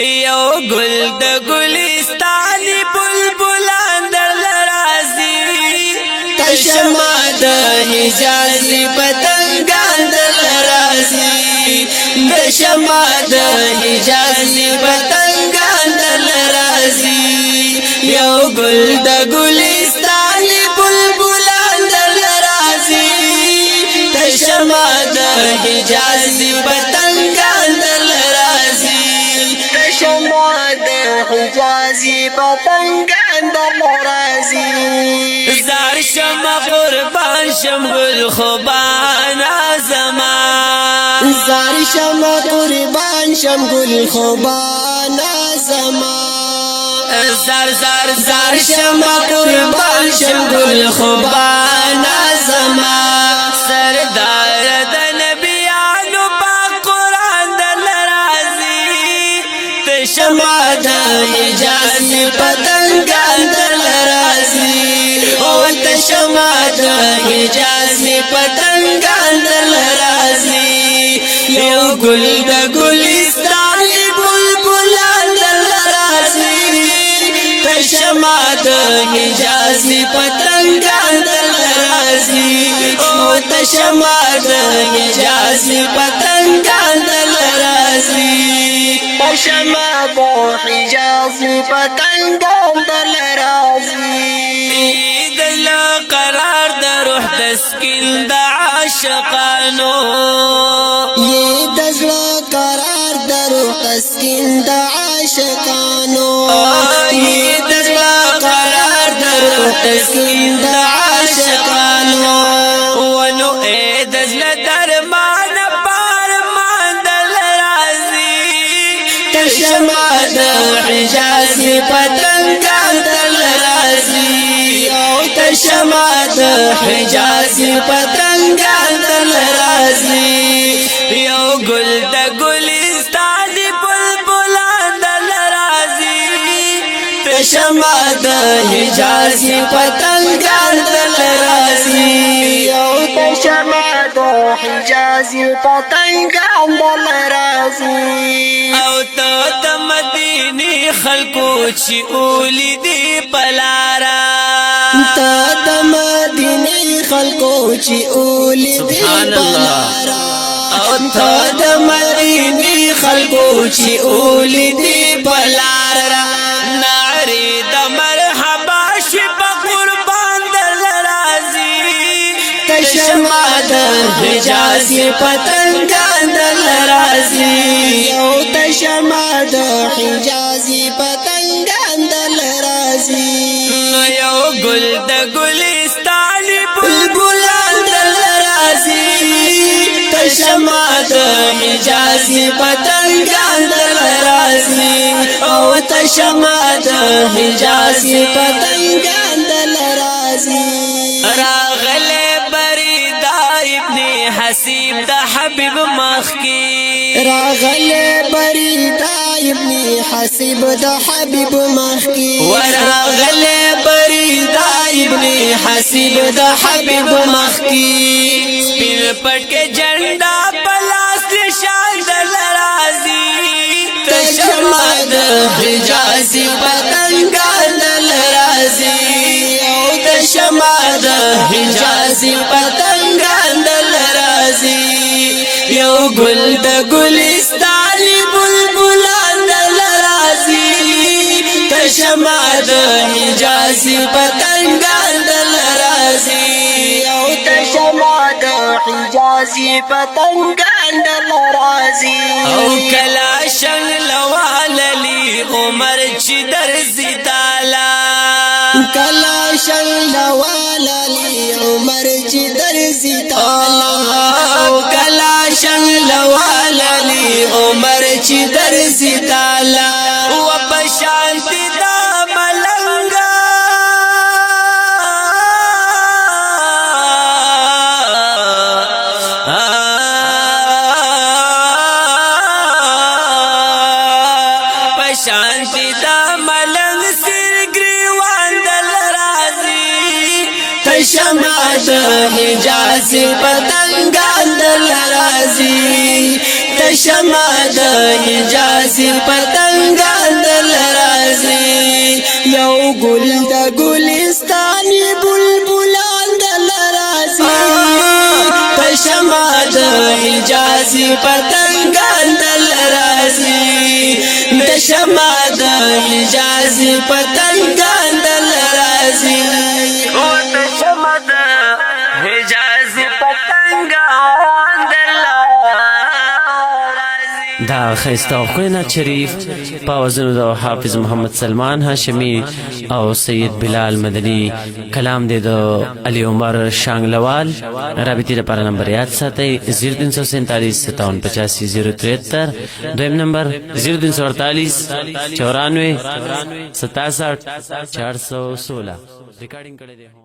یو گل د گلستانی بلبلان در لرازی تشما د حجازی پتنگان در لرازی تشما د حجازی پتنگان در لرازی یو گل د گلستانی بلبلان در لرازی تشما د حجازی پتنگان در لرازی شما د حجازی پتنگان در لرازی زار شما قربان شم گل خوبان زمان زار شما قربان شم گل خوبان زمان زار شما قربان شم گل خوبان زمان سردار د نبیانو پاک قرآن در لرازی تشما د حجازی پتنگان در لرازی او تشما د حجازی پتنگان در لرازی یو گل د گلستانی بلبلان در لرازی تشما د حجازی پتنگان در لرازی او تشما د حجازی پتنگان در لرازی شما د حجازی پتنگان در لرازی دل قرار د روح تسکین د عاشقانو یہ دزلا قرار در تسکین د عاشقانو یہ دل قرار د روح تسکین د عاشقانو ونو اے دل درمان پارمان دل رازی تشما د حجازی پتنگان دل رازی او تشما د حجازی پتنگان دل رازی یو گل د گلستان بلبلان دل رازی تشما د حجازی پتنگان دل رازی او تشما د حجازی پتنگان در لرازی او تو د مدینی خلقو چی اولی دی پلارا تا د مدینه خلقو چې اولی دی پلارا او تو د مدینی خلقو چی اولی دی پلارا نعری د مرحبا شی په قربان دل رازی تشما د حجازی پتنگان دل رازی او تشما د حجازی پتنگان در لرازی یو گل د گلستانی بلبلان دل رازی تشما د حجازی پتنگان دل رازی او تشما د حجازی پتنگان دل لرازی راغله بریدا ابن حسیب د حبیب مخکی راغله بریدا ابن حسیب د حبیب مخکی ورغله بریدا ابن حسیب د حبیب مخکی سپین پټ کے جھنڈا پلاس نشان دل رازی تشما د حجازی پتنگان دل رازی او تشما د حجازی پتنگان دل رازی یو گل د گلستانی بلبلان دل رازی تشما د حجازی پتنگان دل رازی او تشما د حجازی پتنگان در لرازی او کلا شنگ لواللی عمر چی درزی تالا کلا شل والی عمر چې درزی تالا او کلا شنگ لواللی عمر چی درزی تالا و پشانتی دا ملنگا پشانتی دا ملنگ سر گریوان دل رازی تشما د حجازی پتنگان دل رازی شمع د اجازه پتنګان دل راځي یو ګل د ګلستاني بلبلان دل راځي شمع د اجازه پتنګان دل راځي د شمع د اجازه پتنګان دل راځي او د شمع د اجازه پتنګان دل راځي. دا خیسته او خوینه شریف پاوزنو د حافظ محمد سلمان هاشمی او سید بلال مدنی کلام دی د علی عمر شانگلوال. رابطی لپاره نمبر یاد ساتئ 0347 5785 073 دویم نمبر 0348 94 67 416 ریکارډینګ کړی دی.